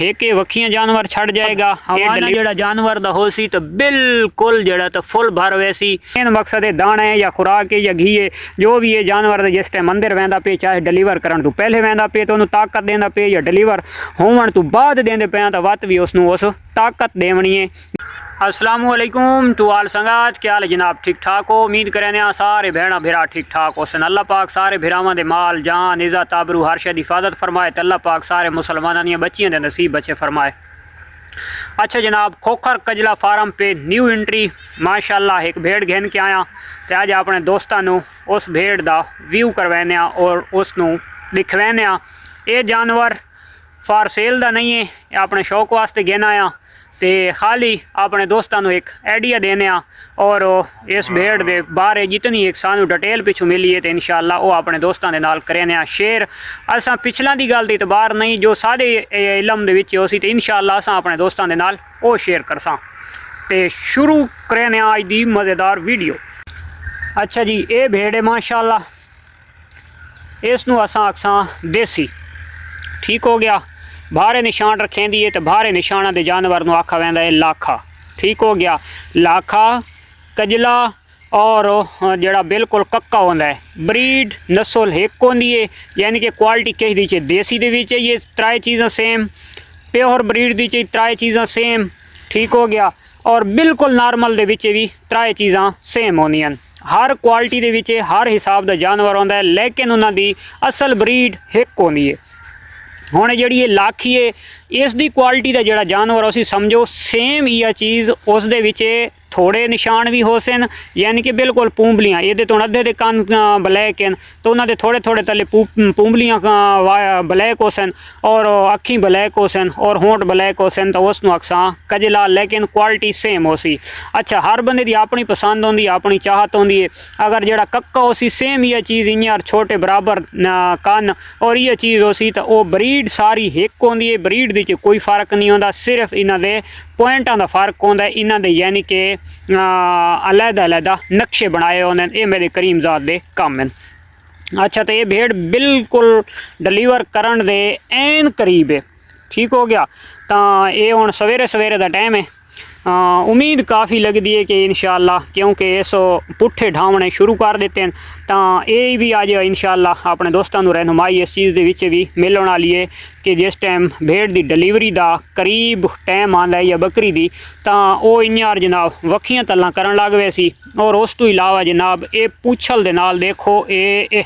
एक वखियां जानवर छड़ जाएगा। हवाना जेड़ा जानवर दा हो सी तो बिल्कुल जेड़ा तो फुल भर वैसी। मेन मकसद है दाना है या खुराक है या घी है, जो भी है जानवर जिस टाइम अंदर वहदा पे, चाहे डिलीवर करन तो पहले वहदा पे तो उन्होंने ताकत देंदा पे, या डिलीवर होवन तो बाद देंदे पे तो वत भी उसनू उस ताकत देवनी है। अस्सलामुअलैकुम टू आल संगात, क्या हाल है जनाब? ठीक ठाक हो? उम्मीद करें सारे भैणा भिरा ठीक ठाक हो सन। अल्लाह पाक सारे भिरावां दे माल जान इज़्ज़त आबरू हर शे दी हिफाजत फरमाए तो अल्लाह पाक सारे मुसलमानां दी बच्चियां दे नसीब बच्चे फरमाए। अच्छा जनाब, खोखर कजला फार्म पे न्यू एंट्री माशाल्लाह एक भेड़ घेन के आया तो अज अपने दोस्तों नू उस भेड़ दा व्यू करवाने और उसनू दिखवाने। ये जानवर फॉर सेल दा नहीं है, अपने शौक वास्ते घेन आया तो खाली अपने दोस्तों को एक आइडिया देने और इस भेड़ के बारे जितनी एक सानू डिटेल पिछू मिली है तो इंशाअल्लाह वो अपने दोस्तों के नाल करें शेयर। असा पिछला दी गल की बार नहीं, जो सारे इलम दे विच हो सी तो इंशाअल्लाह असा अपने दोस्तों के नाल वो शेयर करसा। तो शुरू करें अज दी मज़ेदार वीडियो। अच्छा जी, ये भेड़ है माशाअल्लाह, इसनू असा आखसा देसी। ठीक हो गया। बाहरे निशान रखें दी है तो बाहरे निशाना के जानवर को आखा वैंदा है लाखा। ठीक हो गया। लाखा कजला और जड़ा बिल्कुल कक्का होंदा है, ब्रीड नस्ल एक होंदी है, यानी कि क्वालिटी किस दी चे देसी दे विच ये त्राए चीज़ां सेम, प्योर ब्रीड दी चे त्राए चीज़ां सेम। ठीक हो गया। और बिल्कुल नॉर्मल दे विच भी त्राए चीज़ां सेम होंदियां। हर क्वालिटी दे विच हर हिसाब दा जानवर होंदा है, लेकिन उन्हां दी असल ब्रीड एक होंदी है। हुण जिहड़ी ये लाखी है इसकी क्वालिटी का जोड़ा जानवर उसी समझो सेम यह चीज़ उस दे विच थोड़े निशान भी हो सन, यानी कि बिल्कुल पूंबलियाँ ये तो अद्धे दे कान ब्लैक हैं तो उन्होंने थोड़े थोड़े तले पूंबलियाँ ब्लैक हो सन और अखी ब्लैक हो सन और होंठ ब्लैक हो सन तो उसनू अक्सा कजला, लेकिन क्वालिटी सेम हो सी। अच्छा, हर बंदे की अपनी पसंद होंदी, अपनी चाहत होंदी है। अगर जड़ा कक्का हो सी सेम यह चीज़ इं छोटे बराबर कान और यह चीज़ हो सी तो वो ब्रीड सारी एक होंदी है। ब्रीड दी कोई फ़र्क नहीं होंदा, सिर्फ इन्हां दे पॉइंटां दा फ़र्क होंदा है। इन्हां दे यानी कि अलहदा अलहदा नक्शे बनाए होंदे ने। ये मेरे करीम ज़ात दे कम हैं। अच्छा, तो ये भेड़ बिल्कुल डिलीवर करन दे ऐन करीब है। ठीक हो गया। तो ये हुण सवेरे सवेरे दा टाइम है। उम्मीद काफ़ी लगती है कि इंशाअल्लाह, क्योंकि इस पुट्ठे ढावने शुरू कर देते हैं तो ये भी अज इंशाअल्लाह अपने दोस्तों को रहनुमाई इस चीज़ के भी मिलने वाली है कि जिस टाइम भेड़ की डिलीवरी का करीब टाइम आता है या बकरी की तो वो इं जनाब वखियां तल्लां करन लग पे सी। और उस तो इलावा जनाब ये पूछल दे नाल देखो ये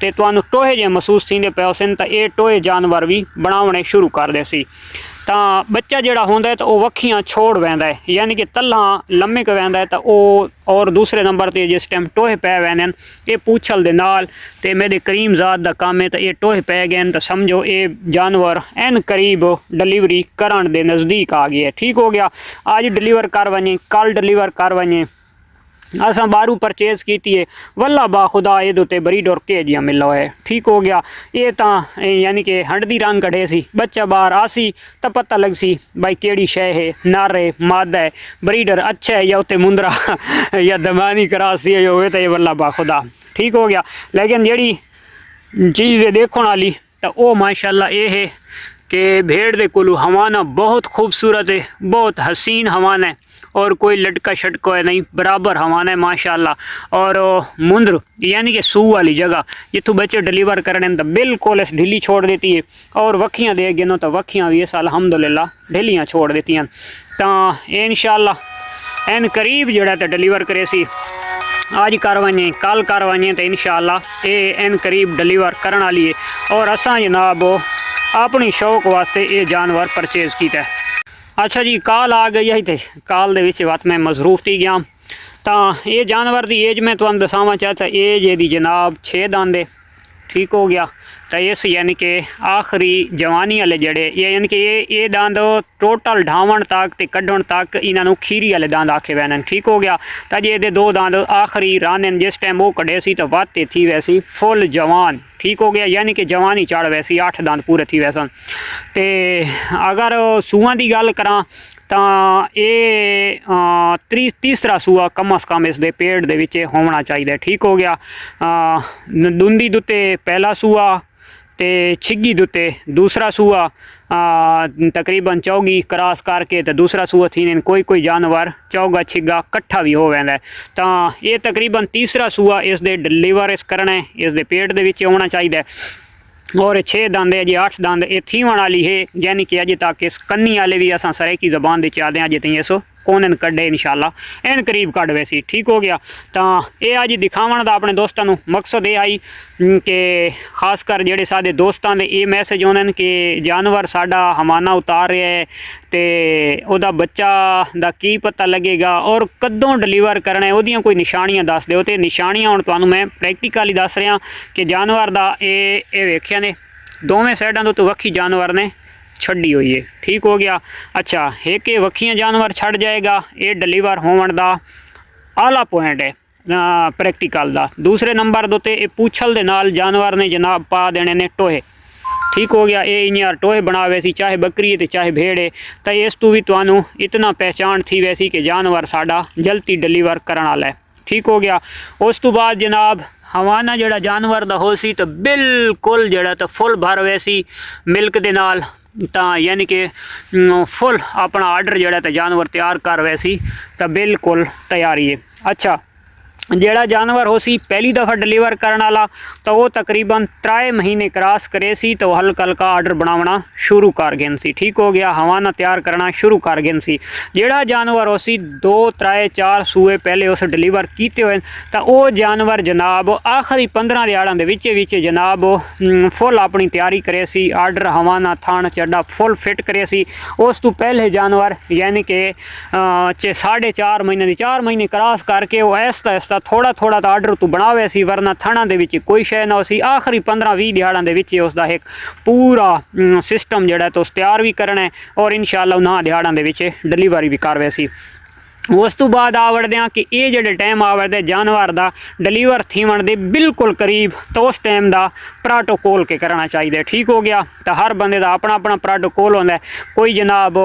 तो तुहानू टोहे जे महसूस थींदे पे सन तो ये टोहे जानवर भी बनावने शुरू कर दे सी। तो बच्चा जोड़ा होंदा है तो वह वखियां छोड़ वैंदा है, यानी कि तल्लां लम्मे क वैंदा है तो वो। और दूसरे नंबर पर जिस टाइम टोहे पै वैंदे ये पूछल दे नाल ते मेरे करीम ज़ात दा काम है तो ये टोहे पै गए तो समझो ये जानवर एन करीब डिलीवरी करन दे नज़दीक आ गया है। ठीक हो गया। आज डिलीवर कर वञे, कल डिलीवर कर वञे। असा बारू परचेज़ की है वल्ला बाखुदा ये उत्ते ब्रीड और केजियाँ मिलो है। ठीक हो गया। ये तो यानी कि हंडदी रंग कढ़े सी, बच्चा बाहर आसी तो पता लग सी भाई केड़ी शय है, नर है मादा है, ब्रीडर अच्छा है या उत्ते मुंदरा या दमानी करासी है हो तो ये वल्ला बाखुदा। ठीक हो गया। लेकिन जड़ी चीज़ है देखने वाली तो वो माशाल्लाह ये है कि भेड़ दे कोलू हवाना बहुत खूबसूरत है, बहुत हसीन हवाना है और कोई लटका शटका है नहीं, बराबर हवाना है माशाल्लाह। और मुंद्र यानी कि सूह वाली जगह जितों बच्चे डिलीवर करने तो बिल्कुल इस ढीली छोड़ देती है और वखियाँ दे गिनो तो वखियाँ भी इस अल्हम्दुलिल्लाह ढीलियाँ छोड़ देती हैं। तो इंशाअल्लाह एन करीब जड़ा तो डिलीवर करे सी आज कर वञे कल कर वञे तो इंशाअल्लाह ये एन करीब डिलीवर करने वाली है। और असा जनाब अपनी शौक वास्ते ये जानवर परचेज़ किया। अच्छा जी, कॉल आ गई है तो कॉल दे विच वत मैं मसरूफ थी गया। तो ये जानवर की एज मैं तुहानू दसावां चाहता, एज ये जनाब 6 दांद है। ठीक हो गया। तो इस यानी कि आखिरी जवानी वाले जड़े यानी कि ये दांद टोटल ढावन तक तो कढ़न तक इन्हों खीरी वाले दांद आखे वैन। ठीक हो गया। तो जे ये 2 दांद आखिरी रान जिस टाइम वो कढ़े सी तो वत थी वैसी फुल जवान। ठीक हो गया। यानी कि जवानी चढ़ वैसी 8 दांद पूरे थी वैसन। तो अगर सूआं की गल करा तो ये तीसरा सूआ कम अज़ कम इसके पेट दे होना चाहिए। ठीक हो गया। दुंदी दुते पहला सूआ ਤੇ ਛਿੱਗੀ ਦੇ ਉੱਤੇ ਦੂਸਰਾ ਸੂਆ ਤਕਰੀਬਨ ਚੌਗੀ ਕਰਾਸ ਕਰਕੇ ਤੇ ਦੂਸਰਾ ਸੂਆ ਥੀਨੇ ਕੋਈ ਜਾਨਵਰ ਚੌਗਾ ਛਿੱਗਾ ਇਕੱਠਾ ਵੀ ਹੋ ਵੈਂਦਾ ਤਾਂ ਇਹ ਤਕਰੀਬਨ ਤੀਸਰਾ ਸੂਆ ਇਸ ਦੇ ਡਿਲੀਵਰ ਇਸ ਕਰਨਾ ਹੈ, ਇਸ ਦੇ ਪੇਟ ਦੇ ਵਿੱਚ ਆਉਣਾ ਚਾਹੀਦਾ और 6 दंद है जी 8 दंद ये थीवण वाली है यानी कि अजे तक इस कन्नी वाले भी असा सरेकी जबान दे चाहते हैं अजे तई इस कोनन कड्डे इंशाल्लाह इन करीब कट वैसी ठीक हो गया तो ये अज दिखावन का अपने दोस्तों को मकसद ये आई कि खासकर जेडे साडे दोस्तों के ये मैसेज होने कि जानवर साडा हमाना उतार रहा है तो वह बच्चा का की पता लगेगा और कदों डिलीवर करना है वह कोई निशानियां दस दो तो निशानियां हुण तुहानूं मैं प्रैक्टिकली दस रहा कि जानवर का ये वेखिया ने दोवें साइडों तो वक्खी जानवर ने छड़ी हुई है ठीक हो गया। अच्छा एक वक्खियां जानवर छड़ जाएगा ये डिलीवर होवन का आला पॉइंट है प्रैक्टिकल का। दूसरे नंबर दो ते पूछल दे नाल जानवर ने जनाब पा देने ने टोहे ठीक हो गया। ये इं टोहे बना वैसी चाहे बकरी है चाहे भेड़ है तो इस तू भी तुहानूं इतना पहचान थी वैसी कि जानवर साडा जल्दी डिलीवर करने वाला है ठीक हो गया। उस तो बाद जनाब हवाना जड़ा जानवर दा हो सी तो बिल्कुल जड़ा तो फुल भर वैसी मिल्क दे नाल तो यानी कि फुल अपना आर्डर जड़ा तो जानवर तैयार कर वैसी तो बिल्कुल तैयारी है। अच्छा जेड़ा जानवर हो सी पहली दफ़ा डिलीवर करने वाला तो वो तकरीबन 3 महीने क्रॉस करे सी तो हल्का हल्का आर्डर बनावना शुरू कर गए सी ठीक हो गया। हवाना तैयार करना शुरू कर गए सी। जेड़ा जानवर हो सी 2 3 4 सूए पहले उस डिलीवर किए हुए तो वो जानवर जनाब आखिरी 15 दिहाड़ों के विच जनाब फुल अपनी तैयारी करे सी आर्डर हवाना थान चड्डा फुल फिट करे सी। उस तो पहले जानवर यानी कि 4.5 महीने 4 महीने क्रॉस करके वो ऐसा ऐसा थोड़ा थोड़ा तो आर्डर तू बनावे सी वरना थणा दे विच कोई शय ना सी। आखिरी 15-20 दिहाड़ों के विच उसका एक पूरा सिस्टम जड़ा तो तैयार भी करना है और इंशाअल्लाह उन्हां दिहाड़ों के विच डिलीवरी भी कर वैसी। उस तो बाद आवड़दे कि ये जो टाइम आवड़े जानवर का डिलीवर थीवन के बिल्कुल करीब तो उस टाइम का प्रोटोकॉल के करना चाहिए ठीक हो गया। तो हर बंदे का अपना अपना प्रोटोकॉल होंदा है। कोई जनाब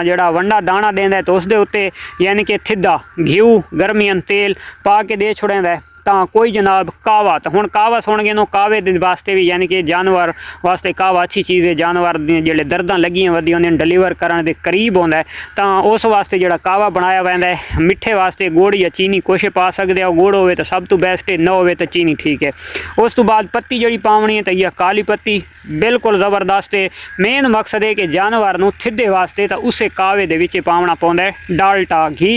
जड़ा वंडा दाना देंदा है तो उसके उत्ते यानी कि थिदा घी गर्मियन तेल पा के दे छुड़ेंदा है तो कोई जनाब कावा तो हुण कावा सुन गए कावे दे वास्ते भी यानी कि जानवर वास्ते कावा अच्छी चीज़ है। जानवर जेडे दर्दां लगियां वधियां उन्हें डिलीवर करने के करीब होंदा है तो उस वास्ते जड़ा कावा बनाया वैंदा है। मिठे वास्ते गुड़ या चीनी कुछ पा सकते हो गुड़ होवे तो सब तो बेस्ट है ना होवे तो चीनी ठीक है। उस तो बाद पत्ती जड़ी पावनी है तो यह काली पत्ती बिल्कुल ज़बरदस्त है। मेन मकसद है कि जानवर नूं थिदे वास्ते तो उसे कावे दे विच पावना पौंदा है। डालटा घी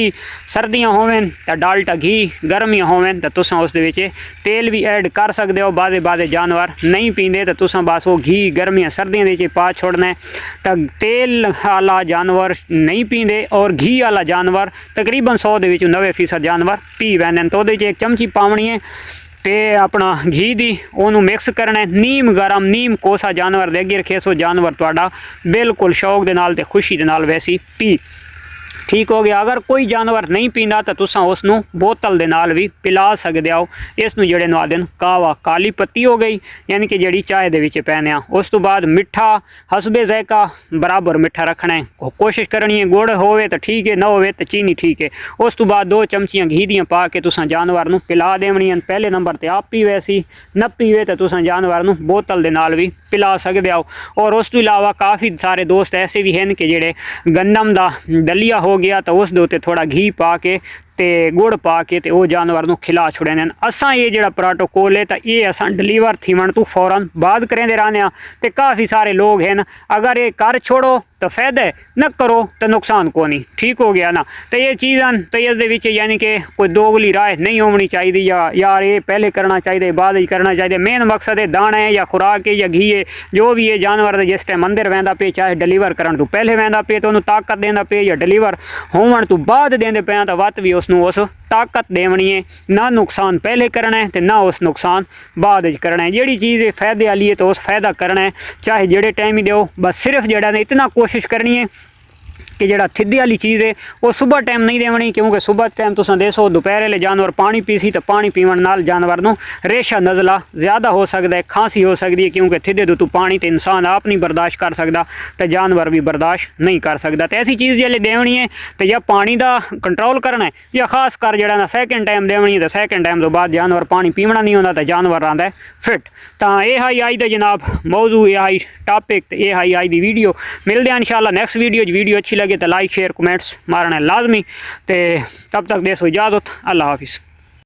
सर्दियां होवें तो डालटा घी गर्मियां होवें तो तुसां उस दे विच तेल भी ऐड कर सकते हो। बादे जानवर नहीं पींदे तो तुसां बस वो घी गर्मियां सर्दियां दे पा छोड़ना है। तो तेल वाला जानवर नहीं पींदे और घी वाला जानवर तकरीबन 100 दे विच 90% जानवर पी वैंदे। तो उहदे एक चमची पावनी है ते अपना घी दी ओनू मिक्स करना है। नीम गरम नीम कोसा जानवर दे अगे रखे सो जानवर तुहाडा बिल्कुल शौक दे नाल ते खुशी दे नाल वैसी पी ठीक हो गया। अगर कोई जानवर नहीं पींदा तो तुसां उसनूं बोतल दे नाल भी पिला सकदे हो। इसनूं जेड़े नु आदन कावा काली पत्ती हो गई यानी कि जेड़ी चाय दे विच पैने आ। उस तो बाद मिठा हसबे ज़ायका बराबर मिठा रखना है। कोशिश करनी है गुड़ होवे तो ठीक है ना होवे तो चीनी ठीक है। उस तो बाद 2 चमचियां घी दियां पा के तुसां जानवर नूं पिला देवणियां। पहले नंबर ते आप पीवे सी न पीवे तो तुसां जानवर नूं बोतल दे नाल भी पिला सकदे हो। और उस तो इलावा काफ़ी सारे दोस्त ऐसे भी हैं कि जेड़े गंदम दा दलिया हो गया तो उस दे उत्ते थोड़ा घी पा के ते गुड़ पा के ते वो जानवर नूं खिला छुड़े ने। असां ये जेड़ा प्रोटोकॉल है तो ये असां डिलीवर थीवन तो फौरन बाद करेंदे रहने आ। ते काफ़ी सारे लोग हैं अगर ये कर छोड़ो तो फायदा है न करो तो नुकसान को नहीं ठीक हो गया ना। तो ये चीज़ां तो इस यानी कि कोई दोगली राय नहीं होनी चाहिए या यार ये पहले करना चाहिए बाद ही करना चाहिए। मेन मकसद है दाना है या खुराक है या घी है जो भी है जानवर जिस टाइम अंदर वहदा पे चाहे डिलीवर करने तो पहले वहदा पे तो उन्होंने ताकत देंदा पे या डिलीवर होवन तो बाद देंदे पे तो वत भी उसनूं उस ताकत देवनी है। ना नुकसान पहले करना है तो ना उस नुकसान बाद करना है। जिहड़ी चीज़ है फायदे वाली है तो उस फायदा करना है चाहे जेड़े टाइम ही दो। बस सिर्फ जड़ा ने इतना कोशिश करनी है कि ਜਿਹੜਾ थिद्दी वाली चीज़ है वो सुबह टाइम नहीं देवनी, क्योंकि सुबह टाइम तुम देसो दोपहर वाले जानवर पानी पीसी तो पानी पीवन नाल जानवर नूं रेशा नज़ला ज़्यादा हो सकता है, खांसी हो सकती है, क्योंकि थिद्दे तो पानी तो इंसान आप नहीं बर्दाश्त कर सकता तो जानवर भी बर्दाश्त नहीं कर सकता। तो ऐसी चीज़ जे देवनी है तो या पानी का कंट्रोल करना है या खास कर जो ना सैकेंड टाइम देवनी है, तो सैकेंड टाइम तो बाद जानवर पानी पीवना नहीं होता तो जानवर रहा फिट। तो यह ही अज का जनाब मौजू, यह ही टॉपिक, यह ही अज की वीडियो। मिलते हैं इंशाल्लाह नेक्स्ट वीडियो अच्छी लगे तो लाइक शेयर कमेंट्स मारना लाजमी। तो तब तक देसो इजाज़त, अल्लाह हाफिज़।